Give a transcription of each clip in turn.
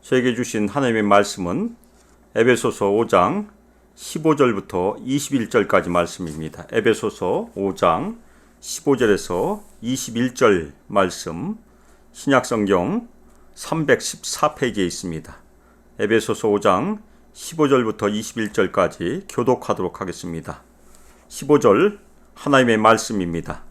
저에게 주신 하나님의 말씀은 에베소서 5장 15절부터 21절까지 말씀입니다. 에베소서 5장 15절에서 21절 말씀, 신약성경 314페이지에 있습니다. 에베소서 5장 15절부터 21절까지 교독하도록 하겠습니다. 15절 하나님의 말씀입니다.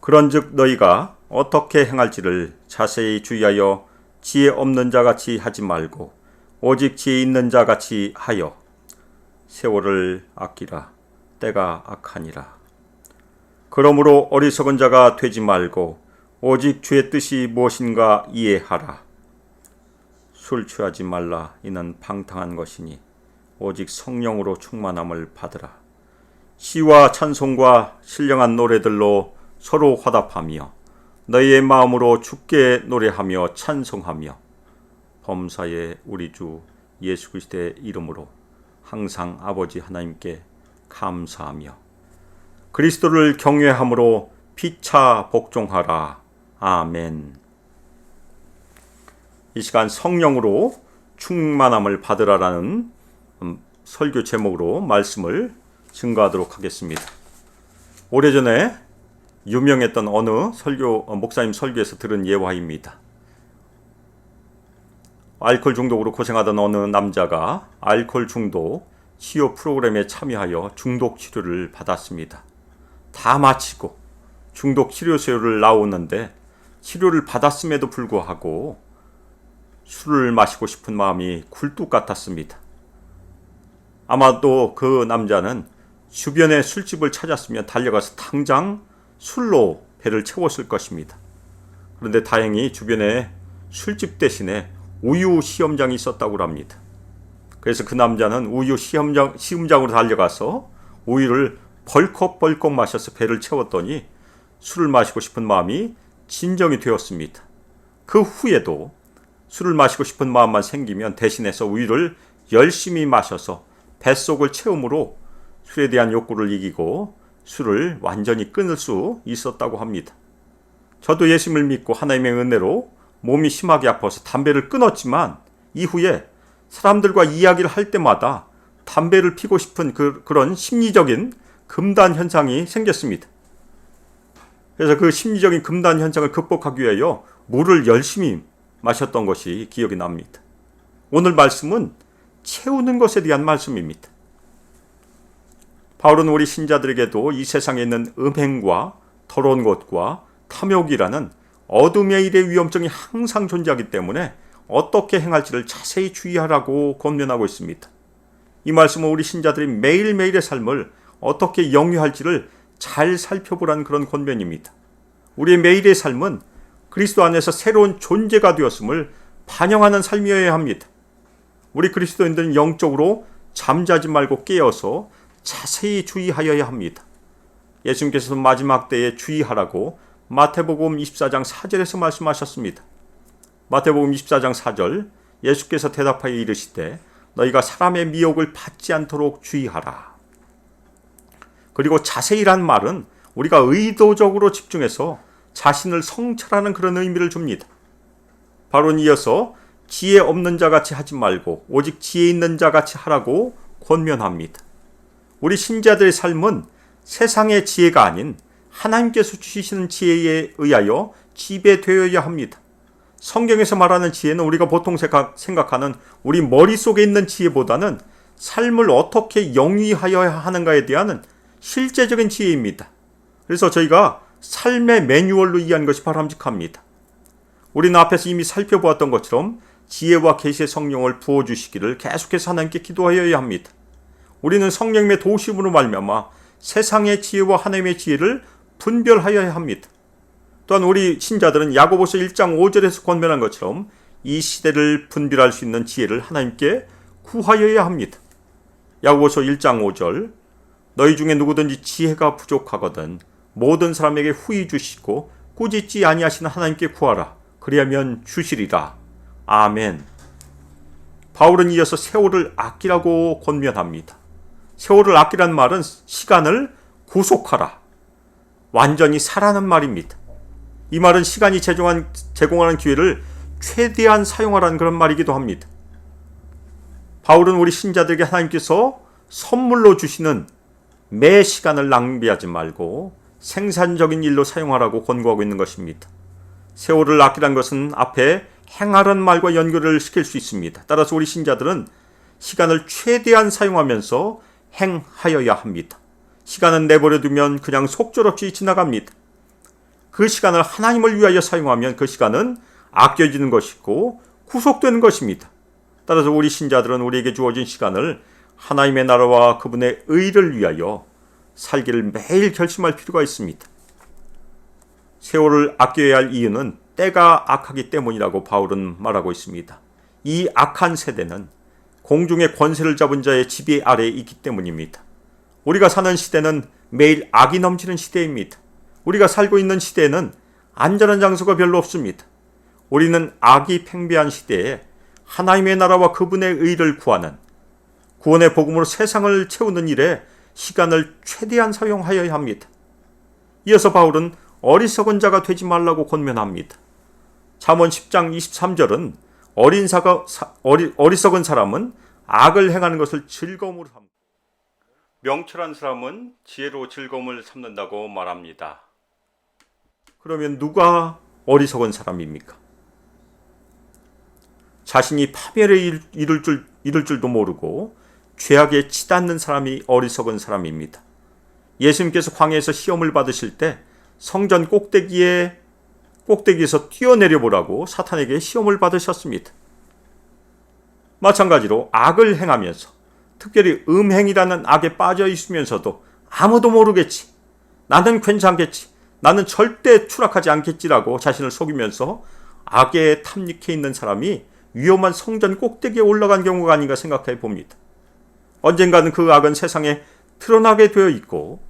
그런즉 너희가 어떻게 행할지를 자세히 주의하여 지혜 없는 자같이 하지 말고 오직 지혜 있는 자같이 하여 세월을 아끼라. 때가 악하니라. 그러므로 어리석은 자가 되지 말고 오직 주의 뜻이 무엇인가 이해하라. 술 취하지 말라. 이는 방탕한 것이니 오직 성령으로 충만함을 받으라. 시와 찬송과 신령한 노래들로 서로 화답하며 너희의 마음으로 주께 노래하며 찬송하며 범사의 우리 주 예수 그리스도의 이름으로 항상 아버지 하나님께 감사하며 그리스도를 경외함으로 피차 복종하라. 아멘. 이 시간 성령으로 충만함을 받으라라는 설교 제목으로 말씀을 증거하도록 하겠습니다. 오래전에 유명했던 어느 목사님 설교에서 들은 예화입니다. 알코올 중독으로 고생하던 어느 남자가 알코올 중독 치유 프로그램에 참여하여 중독 치료를 받았습니다. 다 마치고 중독 치료소를 나오는데 치료를 받았음에도 불구하고 술을 마시고 싶은 마음이 굴뚝 같았습니다. 아마도 그 남자는 주변에 술집을 찾았으면 달려가서 당장 술로 배를 채웠을 것입니다. 그런데 다행히 주변에 술집 대신에 우유 시험장이 있었다고 합니다. 그래서 그 남자는 우유 시험장으로 달려가서 우유를 벌컥벌컥 마셔서 배를 채웠더니 술을 마시고 싶은 마음이 진정이 되었습니다. 그 후에도 술을 마시고 싶은 마음만 생기면 대신해서 우유를 열심히 마셔서 뱃속을 채움으로 술에 대한 욕구를 이기고 술을 완전히 끊을 수 있었다고 합니다. 저도 예수님을 믿고 하나님의 은혜로 몸이 심하게 아파서 담배를 끊었지만 이후에 사람들과 이야기를 할 때마다 담배를 피고 싶은 그런 심리적인 금단 현상이 생겼습니다. 그래서 그 심리적인 금단 현상을 극복하기 위하여 물을 열심히 마셨던 것이 기억이 납니다. 오늘 말씀은 채우는 것에 대한 말씀입니다. 바울은 우리 신자들에게도 이 세상에 있는 음행과 더러운 것과 탐욕이라는 어둠의 일의 위험성이 항상 존재하기 때문에 어떻게 행할지를 자세히 주의하라고 권면하고 있습니다. 이 말씀은 우리 신자들이 매일매일의 삶을 어떻게 영위할지를 잘 살펴보라는 그런 권면입니다. 우리의 매일의 삶은 그리스도 안에서 새로운 존재가 되었음을 반영하는 삶이어야 합니다. 우리 그리스도인들은 영적으로 잠자지 말고 깨어서 자세히 주의하여야 합니다. 예수님께서 마지막 때에 주의하라고 마태복음 24장 4절에서 말씀하셨습니다. 마태복음 24장 4절 예수께서 대답하여 이르시되 너희가 사람의 미혹을 받지 않도록 주의하라. 그리고 자세히란 말은 우리가 의도적으로 집중해서 자신을 성찰하는 그런 의미를 줍니다. 바로 이어서 지혜 없는 자같이 하지 말고 오직 지혜 있는 자같이 하라고 권면합니다. 우리 신자들의 삶은 세상의 지혜가 아닌 하나님께서 주시는 지혜에 의하여 지배되어야 합니다. 성경에서 말하는 지혜는 우리가 보통 생각하는 우리 머릿속에 있는 지혜보다는 삶을 어떻게 영위하여야 하는가에 대한 실제적인 지혜입니다. 그래서 저희가 삶의 매뉴얼로 이해한 것이 바람직합니다. 우리는 앞에서 이미 살펴보았던 것처럼 지혜와 계시의 성령을 부어주시기를 계속해서 하나님께 기도하여야 합니다. 우리는 성령의 도우심으로 말미암아 세상의 지혜와 하나님의 지혜를 분별하여야 합니다. 또한 우리 신자들은 야고보서 1장 5절에서 권면한 것처럼 이 시대를 분별할 수 있는 지혜를 하나님께 구하여야 합니다. 야고보서 1장 5절 너희 중에 누구든지 지혜가 부족하거든 모든 사람에게 후히 주시고 꾸짖지 아니하시는 하나님께 구하라. 그리하면 주시리라. 아멘. 바울은 이어서 세월을 아끼라고 권면합니다. 세월을 아끼란 말은 시간을 구속하라. 완전히 사라는 말입니다. 이 말은 시간이 제공하는 기회를 최대한 사용하라는 그런 말이기도 합니다. 바울은 우리 신자들에게 하나님께서 선물로 주시는 매 시간을 낭비하지 말고 생산적인 일로 사용하라고 권고하고 있는 것입니다. 세월을 아끼라는 것은 앞에 행하라는 말과 연결을 시킬 수 있습니다. 따라서 우리 신자들은 시간을 최대한 사용하면서 행하여야 합니다. 시간은 내버려 두면 그냥 속절없이 지나갑니다. 그 시간을 하나님을 위하여 사용하면 그 시간은 아껴지는 것이고 구속되는 것입니다. 따라서 우리 신자들은 우리에게 주어진 시간을 하나님의 나라와 그분의 의를 위하여 살기를 매일 결심할 필요가 있습니다. 세월을 아껴야 할 이유는 때가 악하기 때문이라고 바울은 말하고 있습니다. 이 악한 세대는 공중의 권세를 잡은 자의 지배 아래에 있기 때문입니다. 우리가 사는 시대는 매일 악이 넘치는 시대입니다. 우리가 살고 있는 시대에는 안전한 장소가 별로 없습니다. 우리는 악이 팽배한 시대에 하나님의 나라와 그분의 의를 구하는 구원의 복음으로 세상을 채우는 일에 시간을 최대한 사용하여야 합니다. 이어서 바울은 어리석은 자가 되지 말라고 권면합니다. 잠언 10장 23절은 어리석은 사람은 악을 행하는 것을 즐거움으로 삼고 명철한 사람은 지혜로 즐거움을 삼는다고 말합니다. 그러면 누가 어리석은 사람입니까? 자신이 파멸에 이를 줄도 모르고 죄악에 치닫는 사람이 어리석은 사람입니다. 예수님께서 광야에서 시험을 받으실 때 성전 꼭대기에서 뛰어내려 보라고 사탄에게 시험을 받으셨습니다. 마찬가지로 악을 행하면서 특별히 음행이라는 악에 빠져 있으면서도 아무도 모르겠지, 나는 괜찮겠지, 나는 절대 추락하지 않겠지라고 자신을 속이면서 악에 탐닉해 있는 사람이 위험한 성전 꼭대기에 올라간 경우가 아닌가 생각해 봅니다. 언젠가는 그 악은 세상에 드러나게 되어 있고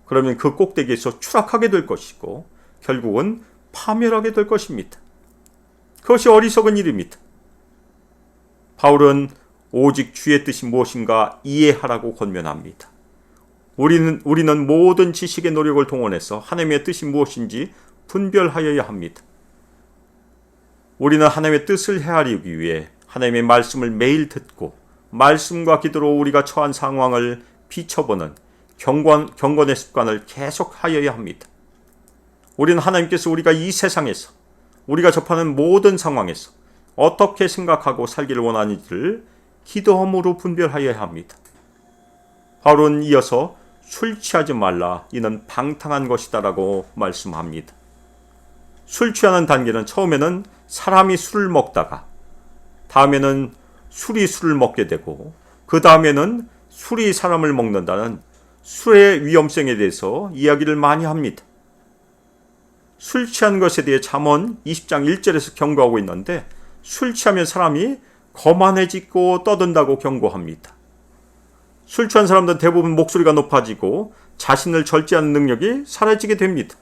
그러면 그 꼭대기에서 추락하게 될 것이고 결국은 파멸하게 될 것입니다. 그것이 어리석은 일입니다. 바울은 오직 주의 뜻이 무엇인가 이해하라고 권면합니다. 우리는 모든 지식의 노력을 동원해서 하나님의 뜻이 무엇인지 분별하여야 합니다. 우리는 하나님의 뜻을 헤아리기 위해 하나님의 말씀을 매일 듣고 말씀과 기도로 우리가 처한 상황을 비춰보는 경건의 습관을 계속 하여야 합니다. 우리는 하나님께서 우리가 이 세상에서 우리가 접하는 모든 상황에서 어떻게 생각하고 살기를 원하는지를 기도함으로 분별하여야 합니다. 바울은 이어서 술 취하지 말라, 이는 방탕한 것이다라고 말씀합니다. 술 취하는 단계는 처음에는 사람이 술을 먹다가 다음에는 술이 술을 먹게 되고 그 다음에는 술이 사람을 먹는다는 술의 위험성에 대해서 이야기를 많이 합니다. 술 취한 것에 대해 잠언 20장 1절에서 경고하고 있는데 술 취하면 사람이 거만해지고 떠든다고 경고합니다. 술 취한 사람들은 대부분 목소리가 높아지고 자신을 절제하는 능력이 사라지게 됩니다.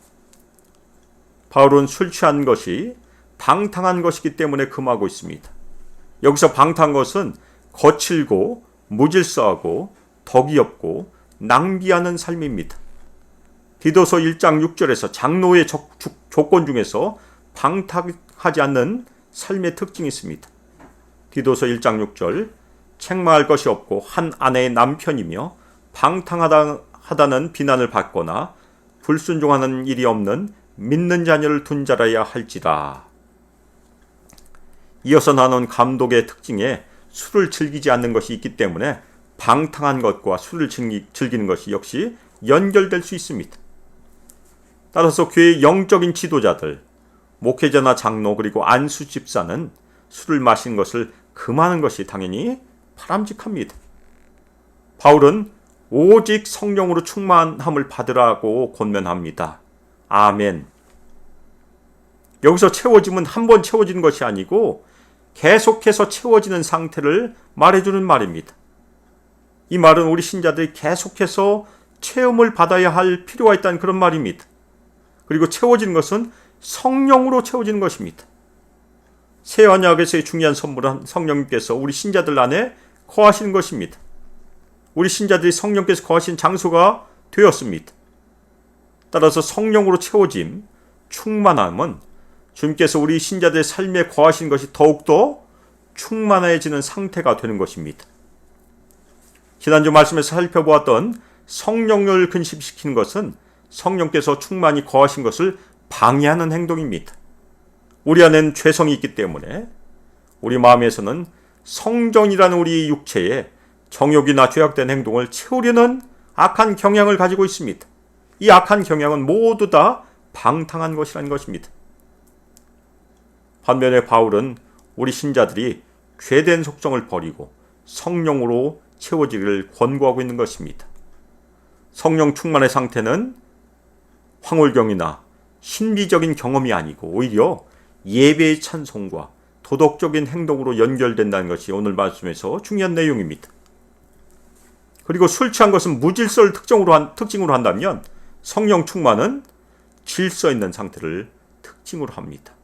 바울은 술 취한 것이 방탕한 것이기 때문에 금하고 있습니다. 여기서 방탕한 것은 거칠고 무질서하고 덕이 없고 낭비하는 삶입니다. 디도서 1장 6절에서 장로의 조건 중에서 방탕하지 않는 삶의 특징이 있습니다. 디도서 1장 6절, 책망할 것이 없고 한 아내의 남편이며 방탕하다는 비난을 받거나 불순종하는 일이 없는 믿는 자녀를 둔 자라야 할지라. 이어서 나눈 감독의 특징에 술을 즐기지 않는 것이 있기 때문에 방탕한 것과 술을 즐기는 것이 역시 연결될 수 있습니다. 따라서 교회의 영적인 지도자들, 목회자나 장로 그리고 안수 집사는 술을 마시는 것을 금하는 것이 당연히 바람직합니다. 바울은 오직 성령으로 충만함을 받으라고 권면합니다. 아멘. 여기서 채워짐은 한 번 채워지는 것이 아니고 계속해서 채워지는 상태를 말해주는 말입니다. 이 말은 우리 신자들이 계속해서 체험을 받아야 할 필요가 있다는 그런 말입니다. 그리고 채워지는 것은 성령으로 채워지는 것입니다. 새 언약에서의 중요한 선물은 성령님께서 우리 신자들 안에 거하시는 것입니다. 우리 신자들이 성령께서 거하신 장소가 되었습니다. 따라서 성령으로 채워짐, 충만함은 주님께서 우리 신자들의 삶에 거하신 것이 더욱더 충만해지는 상태가 되는 것입니다. 지난주 말씀에서 살펴보았던 성령을 근심시키는 것은 성령께서 충만히 거하신 것을 방해하는 행동입니다. 우리 안에는 죄성이 있기 때문에 우리 마음에서는 성전이라는 우리 육체에 정욕이나 죄악된 행동을 채우려는 악한 경향을 가지고 있습니다. 이 악한 경향은 모두 다 방탕한 것이라는 것입니다. 반면에 바울은 우리 신자들이 죄된 속성을 버리고 성령으로 채워지기를 권고하고 있는 것입니다. 성령 충만의 상태는 황홀경이나 신비적인 경험이 아니고 오히려 예배의 찬송과 도덕적인 행동으로 연결된다는 것이 오늘 말씀에서 중요한 내용입니다. 그리고 술 취한 것은 무질서를 특징으로 한다면 성령 충만은 질서 있는 상태를 특징으로 합니다.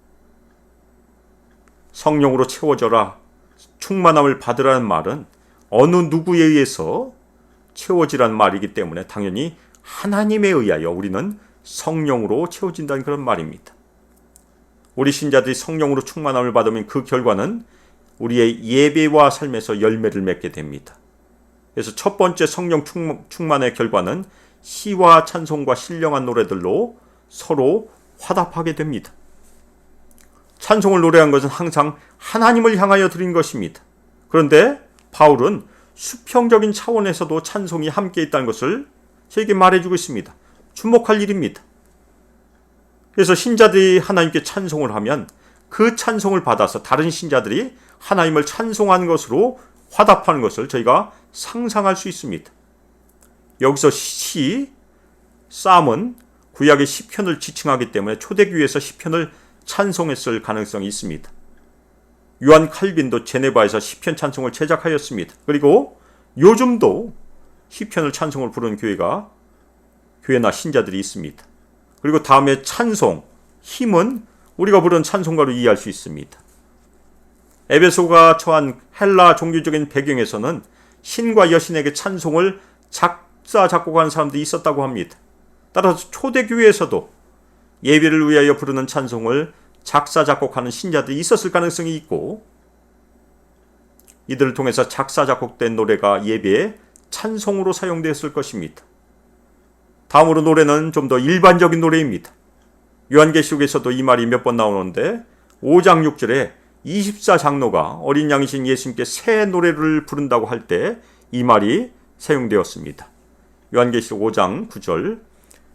성령으로 채워져라, 충만함을 받으라는 말은 어느 누구에 의해서 채워지라는 말이기 때문에 당연히 하나님에 의하여 우리는 성령으로 채워진다는 그런 말입니다. 우리 신자들이 성령으로 충만함을 받으면 그 결과는 우리의 예배와 삶에서 열매를 맺게 됩니다. 그래서 첫 번째 성령 충만의 결과는 시와 찬송과 신령한 노래들로 서로 화답하게 됩니다. 찬송을 노래한 것은 항상 하나님을 향하여 드린 것입니다. 그런데 바울은 수평적인 차원에서도 찬송이 함께 있다는 것을 저에게 말해주고 있습니다. 주목할 일입니다. 그래서 신자들이 하나님께 찬송을 하면 그 찬송을 받아서 다른 신자들이 하나님을 찬송하는 것으로 화답하는 것을 저희가 상상할 수 있습니다. 여기서 쌈은 구약의 시편을 지칭하기 때문에 초대교회에서 시편을 찬송했을 가능성이 있습니다. 요한 칼빈도 제네바에서 시편 찬송을 제작하였습니다. 그리고 요즘도 시편을 찬송을 부르는 교회나 신자들이 있습니다. 그리고 다음에 찬송, 힘은 우리가 부르는 찬송가로 이해할 수 있습니다. 에베소가 처한 헬라 종교적인 배경에서는 신과 여신에게 찬송을 작사, 작곡하는 사람들이 있었다고 합니다. 따라서 초대교회에서도 예배를 위하여 부르는 찬송을 작사, 작곡하는 신자들이 있었을 가능성이 있고 이들을 통해서 작사, 작곡된 노래가 예배에 찬송으로 사용되었을 것입니다. 다음으로 노래는 좀 더 일반적인 노래입니다. 요한계시록에서도 이 말이 몇 번 나오는데 5장 6절에 24장로가 어린 양이신 예수님께 새 노래를 부른다고 할 때 이 말이 사용되었습니다. 요한계시록 5장 9절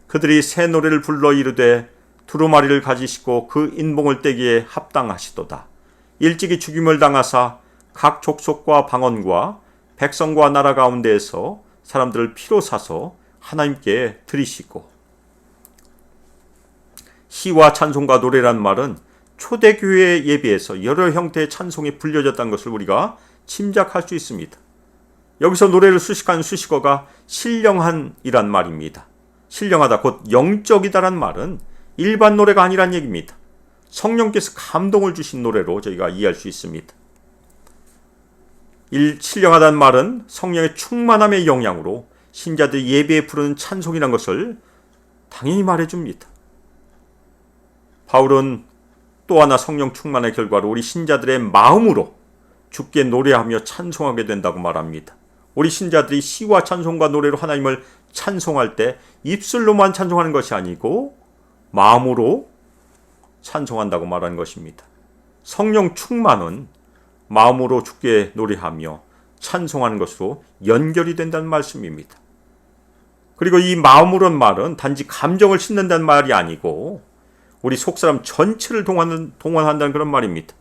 그들이 새 노래를 불러 이르되 두루마리를 가지시고 그 인봉을 떼기에 합당하시도다. 일찍이 죽임을 당하사 각 족속과 방언과 백성과 나라 가운데에서 사람들을 피로 사서 하나님께 드리시고. 시와 찬송과 노래란 말은 초대교회 예배에서 여러 형태의 찬송이 불려졌다는 것을 우리가 짐작할 수 있습니다. 여기서 노래를 수식한 수식어가 신령한이란 말입니다. 신령하다 곧 영적이다란 말은 일반 노래가 아니란 얘기입니다. 성령께서 감동을 주신 노래로 저희가 이해할 수 있습니다. 신령하다는 말은 성령의 충만함의 영향으로 신자들이 예배에 부르는 찬송이란 것을 당연히 말해줍니다. 바울은 또 하나 성령 충만의 결과로 우리 신자들의 마음으로 주께 노래하며 찬송하게 된다고 말합니다. 우리 신자들이 시와 찬송과 노래로 하나님을 찬송할 때 입술로만 찬송하는 것이 아니고 마음으로 찬송한다고 말하는 것입니다. 성령 충만은 마음으로 주께 노래하며 찬송하는 것으로 연결이 된다는 말씀입니다. 그리고 이 마음으로는 말은 단지 감정을 싣는다는 말이 아니고 우리 속사람 전체를 동원한다는 그런 말입니다.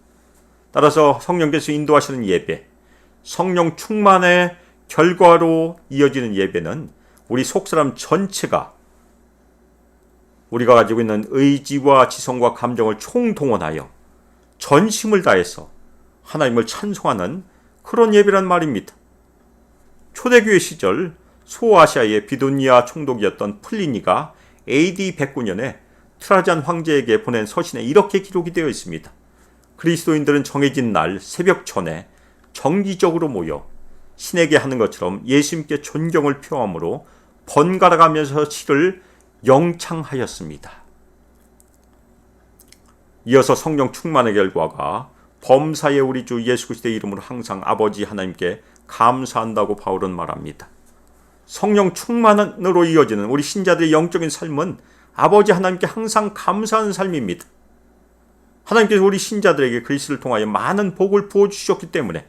따라서 성령께서 인도하시는 예배, 성령 충만의 결과로 이어지는 예배는 우리 속사람 전체가 우리가 가지고 있는 의지와 지성과 감정을 총동원하여 전심을 다해서 하나님을 찬송하는 그런 예배란 말입니다. 초대교회 시절 소아시아의 비도니아 총독이었던 플리니가 AD 109년에 트라잔 황제에게 보낸 서신에 이렇게 기록이 되어 있습니다. 그리스도인들은 정해진 날 새벽 전에 정기적으로 모여 신에게 하는 것처럼 예수님께 존경을 표함으로 번갈아가면서 시를 영창하였습니다. 이어서 성령 충만의 결과가 범사의 우리 주 예수 그리스도의 이름으로 항상 아버지 하나님께 감사한다고 바울은 말합니다. 성령 충만으로 이어지는 우리 신자들의 영적인 삶은 아버지 하나님께 항상 감사하는 삶입니다. 하나님께서 우리 신자들에게 그리스도를 통하여 많은 복을 부어주셨기 때문에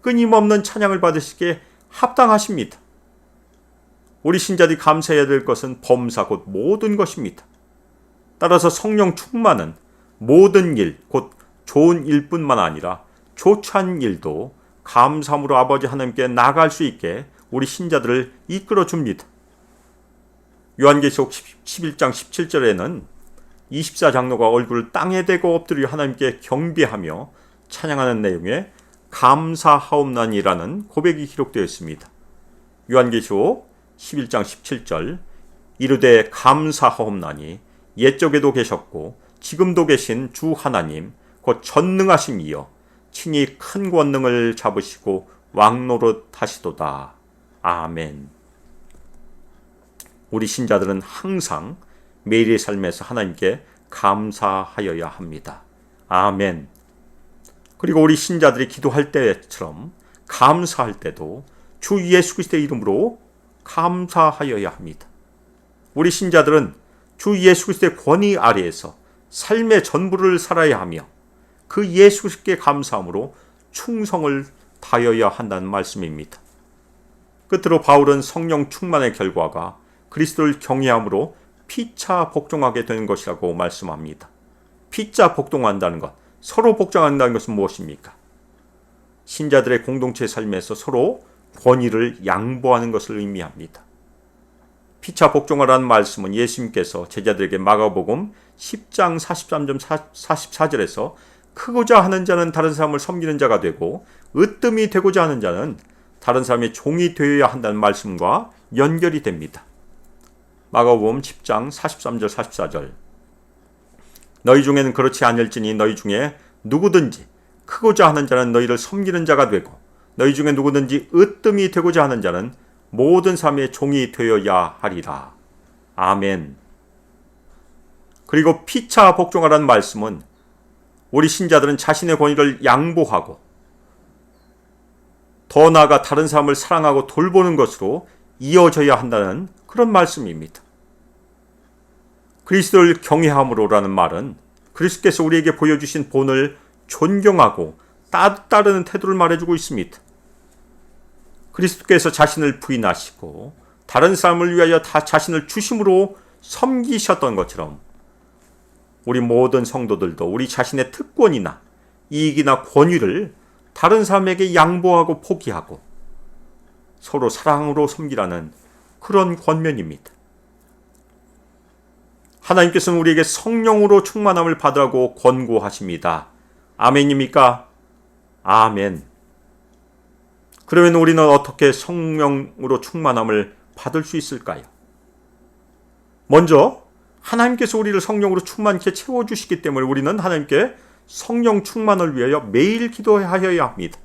끊임없는 찬양을 받으시기에 합당하십니다. 우리 신자들이 감사해야 될 것은 범사 곧 모든 것입니다. 따라서 성령 충만은 모든 일, 곧 좋은 일뿐만 아니라 좋지 않은 일도 감사함으로 아버지 하나님께 나아갈 수 있게 우리 신자들을 이끌어 줍니다. 요한계시록 11장 17절에는 24장로가 얼굴을 땅에 대고 엎드려 하나님께 경배하며 찬양하는 내용의 감사하옵나니라는 고백이 기록되어 있습니다. 요한계시록 11장 17절 이르되 감사하옵나니 옛적에도 계셨고 지금도 계신 주 하나님 곧 전능하신 이여 친히 큰 권능을 잡으시고 왕노릇 하시도다. 아멘. 우리 신자들은 항상 매일의 삶에서 하나님께 감사하여야 합니다. 아멘. 그리고 우리 신자들이 기도할 때처럼 감사할 때도 주 예수 그리스도의 이름으로 감사하여야 합니다. 우리 신자들은 주 예수 그리스도의 권위 아래에서 삶의 전부를 살아야 하며 그 예수 그리스도께 감사함으로 충성을 다하여야 한다는 말씀입니다. 끝으로 바울은 성령 충만의 결과가 그리스도를 경외함으로 피차 복종하게 되는 것이라고 말씀합니다. 피차 복종한다는 것, 서로 복종한다는 것은 무엇입니까? 신자들의 공동체 삶에서 서로 권위를 양보하는 것을 의미합니다. 피차 복종하라는 말씀은 예수님께서 제자들에게 마가복음 10장 43절 44절에서 크고자 하는 자는 다른 사람을 섬기는 자가 되고 으뜸이 되고자 하는 자는 다른 사람의 종이 되어야 한다는 말씀과 연결이 됩니다. 마가복음 10장 43절 44절 너희 중에는 그렇지 않을지니 너희 중에 누구든지 크고자 하는 자는 너희를 섬기는 자가 되고 너희 중에 누구든지 으뜸이 되고자 하는 자는 모든 사람의 종이 되어야 하리라. 아멘. 그리고 피차 복종하라는 말씀은 우리 신자들은 자신의 권위를 양보하고 더 나아가 다른 사람을 사랑하고 돌보는 것으로 이어져야 한다는 그런 말씀입니다. 그리스도를 경외함으로라는 말은 그리스도께서 우리에게 보여주신 본을 존경하고 따르는 태도를 말해주고 있습니다. 그리스도께서 자신을 부인하시고 다른 사람을 위하여 다 자신을 주심으로 섬기셨던 것처럼 우리 모든 성도들도 우리 자신의 특권이나 이익이나 권위를 다른 사람에게 양보하고 포기하고 서로 사랑으로 섬기라는 그런 권면입니다. 하나님께서는 우리에게 성령으로 충만함을 받으라고 권고하십니다. 아멘입니까? 아멘. 그러면 우리는 어떻게 성령으로 충만함을 받을 수 있을까요? 먼저 하나님께서 우리를 성령으로 충만케 채워주시기 때문에 우리는 하나님께 성령 충만을 위하여 매일 기도하여야 합니다.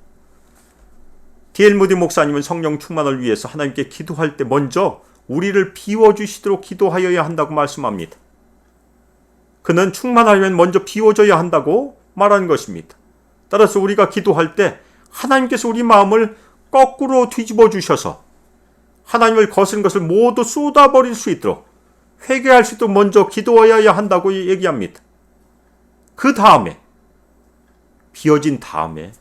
D.L. 무디 목사님은 성령 충만을 위해서 하나님께 기도할 때 먼저 우리를 비워주시도록 기도하여야 한다고 말씀합니다. 그는 충만하려면 먼저 비워져야 한다고 말하는 것입니다. 따라서 우리가 기도할 때 하나님께서 우리 마음을 거꾸로 뒤집어 주셔서 하나님을 거스른 것을 모두 쏟아버릴 수 있도록 회개할 수 있도록 먼저 기도하여야 한다고 얘기합니다. 그 다음에 비워진 다음에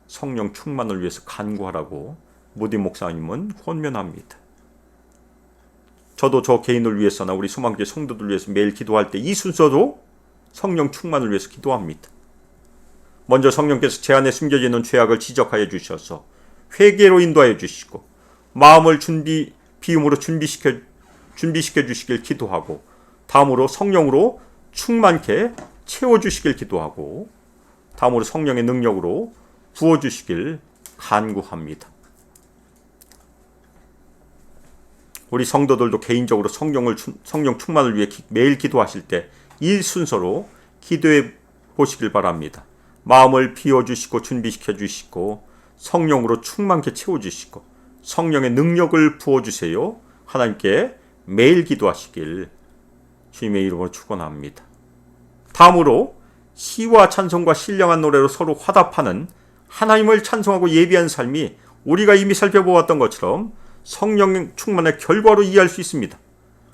성령 충만을 위해서 간구하라고 무디 목사님은 권면합니다. 저도 저 개인을 위해서나 우리 소망교회 성도들 위해서 매일 기도할 때 이 순서도 성령 충만을 위해서 기도합니다. 먼저 성령께서 제 안에 숨겨져 있는 죄악을 지적하여 주셔서 회개로 인도하여 주시고 마음을 비움으로 준비시켜 주시길 기도하고 다음으로 성령으로 충만케 채워주시길 기도하고 다음으로 성령의 능력으로 부어주시길 간구합니다. 우리 성도들도 개인적으로 성령 충만을 위해 매일 기도하실 때 이 순서로 기도해 보시길 바랍니다. 마음을 비워주시고 준비시켜 주시고 성령으로 충만케 채워주시고 성령의 능력을 부어주세요. 하나님께 매일 기도하시길 주님의 이름으로 축원합니다. 다음으로 시와 찬송과 신령한 노래로 서로 화답하는 하나님을 찬송하고 예배한 삶이 우리가 이미 살펴보았던 것처럼 성령 충만의 결과로 이해할 수 있습니다.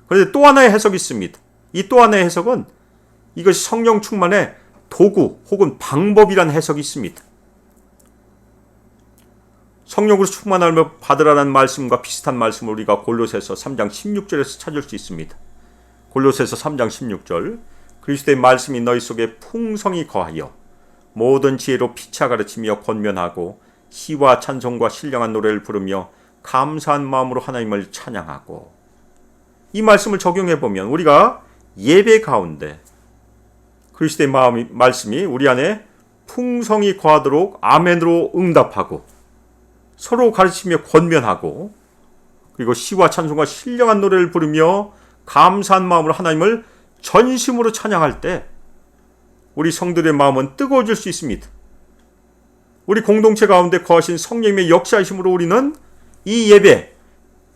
그런데 또 하나의 해석이 있습니다. 이 또 하나의 해석은 이것이 성령 충만의 도구 혹은 방법이라는 해석이 있습니다. 성령으로 충만함을 받으라는 말씀과 비슷한 말씀을 우리가 골로새서 3장 16절에서 찾을 수 있습니다. 골로새서 3장 16절 그리스도의 말씀이 너희 속에 풍성히 거하여 모든 지혜로 피차 가르치며 권면하고 시와 찬송과 신령한 노래를 부르며 감사한 마음으로 하나님을 찬양하고. 이 말씀을 적용해 보면 우리가 예배 가운데 그리스도의 말씀이 우리 안에 풍성히 거하도록 아멘으로 응답하고 서로 가르치며 권면하고 그리고 시와 찬송과 신령한 노래를 부르며 감사한 마음으로 하나님을 전심으로 찬양할 때 우리 성들의 마음은 뜨거워질 수 있습니다. 우리 공동체 가운데 거하신 성령님의 역사하심으로 우리는 이 예배,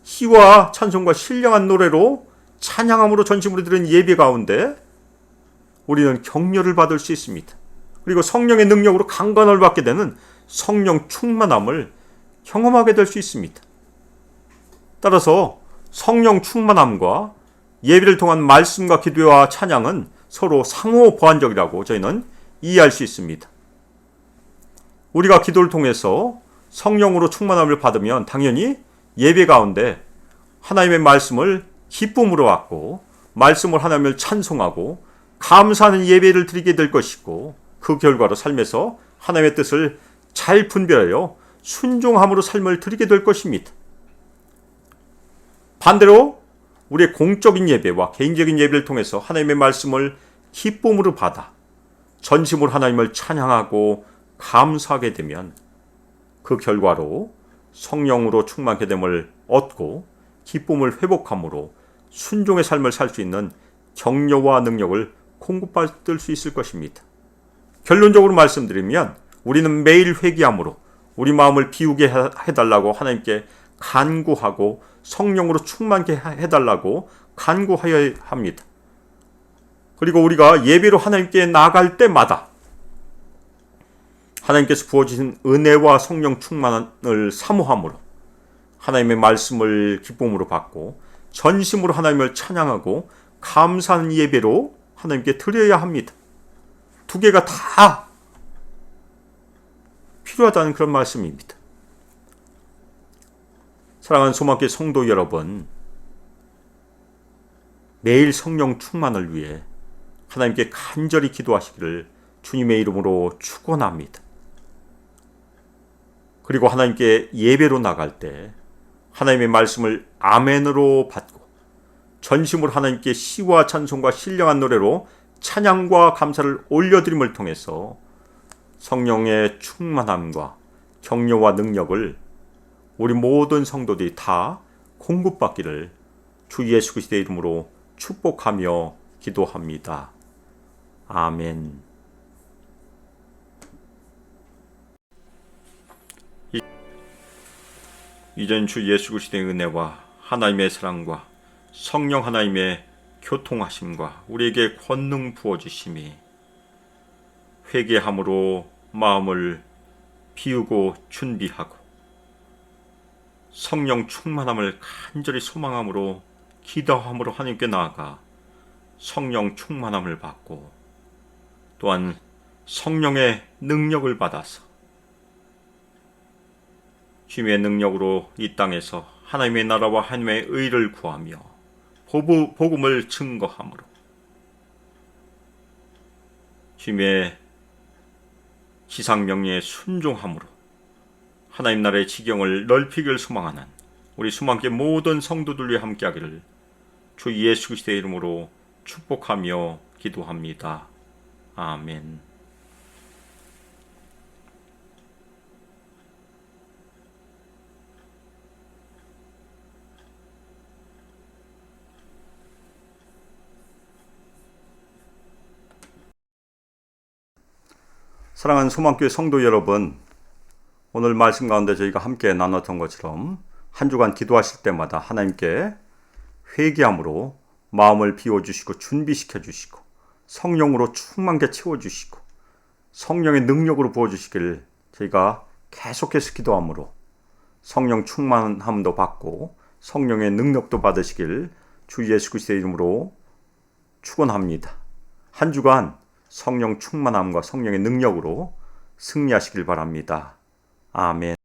시와 찬송과 신령한 노래로 찬양함으로 전심으로 드린 예배 가운데 우리는 격려를 받을 수 있습니다. 그리고 성령의 능력으로 강건을 받게 되는 성령 충만함을 경험하게 될 수 있습니다. 따라서 성령 충만함과 예배를 통한 말씀과 기도와 찬양은 서로 상호 보완적이라고 저희는 이해할 수 있습니다. 우리가 기도를 통해서 성령으로 충만함을 받으면 당연히 예배 가운데 하나님의 말씀을 기쁨으로 받고 말씀을 하나님을 찬송하고 감사하는 예배를 드리게 될 것이고 그 결과로 삶에서 하나님의 뜻을 잘 분별하여 순종함으로 삶을 드리게 될 것입니다. 반대로 우리의 공적인 예배와 개인적인 예배를 통해서 하나님의 말씀을 기쁨으로 받아 전심으로 하나님을 찬양하고 감사하게 되면 그 결과로 성령으로 충만케 됨을 얻고 기쁨을 회복함으로 순종의 삶을 살 수 있는 격려와 능력을 공급받을 수 있을 것입니다. 결론적으로 말씀드리면 우리는 매일 회개함으로 우리 마음을 비우게 해달라고 하나님께 간구하고 성령으로 충만케 해달라고 간구하여야 합니다. 그리고 우리가 예배로 하나님께 나아갈 때마다 하나님께서 부어주신 은혜와 성령 충만을 사모함으로 하나님의 말씀을 기쁨으로 받고 전심으로 하나님을 찬양하고 감사하는 예배로 하나님께 드려야 합니다. 두 개가 다 필요하다는 그런 말씀입니다. 사랑하는 소망교회 성도 여러분, 매일 성령 충만을 위해 하나님께 간절히 기도하시기를 주님의 이름으로 축원합니다. 그리고 하나님께 예배로 나갈 때 하나님의 말씀을 아멘으로 받고 전심으로 하나님께 시와 찬송과 신령한 노래로 찬양과 감사를 올려드림을 통해서 성령의 충만함과 격려와 능력을 우리 모든 성도들이 다 공급받기를 주 예수 그리스도의 이름으로 축복하며 기도합니다. 아멘. 이전 주 예수 그리스도의 은혜와 하나님의 사랑과 성령 하나님의 교통하심과 우리에게 권능 부어주심이 회개함으로 마음을 비우고 준비하고 성령 충만함을 간절히 소망함으로 기도함으로 하나님께 나아가 성령 충만함을 받고 또한 성령의 능력을 받아서 주님의 능력으로 이 땅에서 하나님의 나라와 하나님의 의를 구하며 복음을 증거함으로 주님의 지상명령에 순종함으로 하나님 나라의 지경을 넓히기를 소망하는 우리 수많게 모든 성도들과 함께하기를 주 예수 그리스도의 이름으로 축복하며 기도합니다. 아멘. 사랑하는 소망교회 성도 여러분, 오늘 말씀 가운데 저희가 함께 나눴던 것처럼 한 주간 기도하실 때마다 하나님께 회개함으로 마음을 비워주시고 준비시켜 주시고 성령으로 충만케 채워주시고 성령의 능력으로 부어주시길 저희가 계속해서 기도함으로 성령 충만함도 받고 성령의 능력도 받으시길 주 예수 그리스도의 이름으로 축원합니다. 한 주간 성령 충만함과 성령의 능력으로 승리하시길 바랍니다. 아멘.